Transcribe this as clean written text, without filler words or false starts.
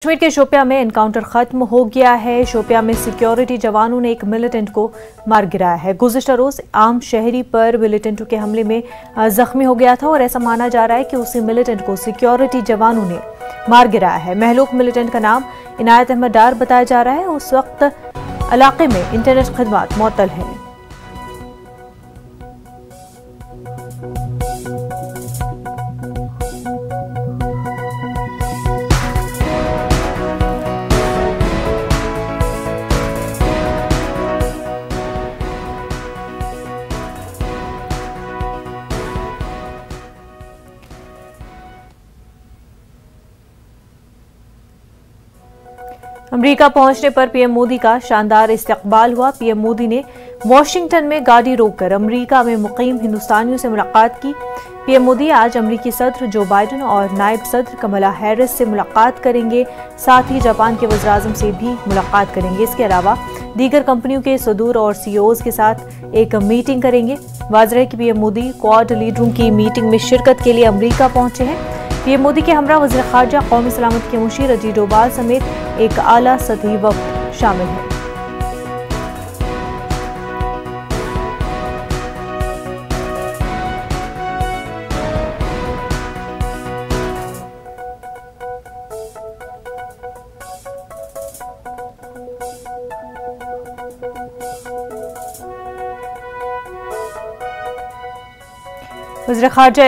कश्मीर के शोपियां में एनकाउंटर खत्म हो गया है। शोपियां में सिक्योरिटी जवानों ने एक मिलिटेंट को मार गिराया है। गुज़िश्ता रोज आम शहरी पर मिलिटेंटों के हमले में जख्मी हो गया था और ऐसा माना जा रहा है कि उसी मिलिटेंट को सिक्योरिटी जवानों ने मार गिराया है। महलूक मिलिटेंट का नाम इनायत अहमद डार बताया जा रहा है। उस वक्त इलाके में इंटरनेट खदमात मुअत्तल है। अमेरिका पहुंचने पर पीएम मोदी का शानदार इस्तकबाल हुआ। पीएम मोदी ने वॉशिंगटन में गाड़ी रोककर अमेरिका में मुकीम हिंदुस्तानियों से मुलाकात की। पीएम मोदी आज अमेरिकी सदर जो बाइडेन और नायब सदर कमला हैरिस से मुलाकात करेंगे। साथ ही जापान के वज़ीर-ए-आज़म से भी मुलाकात करेंगे। इसके अलावा दीगर कंपनियों के सदूर और सीईओज़ के साथ एक मीटिंग करेंगे। वाज़ेह है कि पीएम मोदी क्वाड लीडरों की मीटिंग में शिरकत के लिए अमेरिका पहुंचे हैं। पीएम मोदी के हमरा वज़ीर ख़ारजा कौमी सलामती के मुशीर अजीत डोभाल समेत एक आला सतही वफ़द शामिल है। वज़ीर ख़ारजा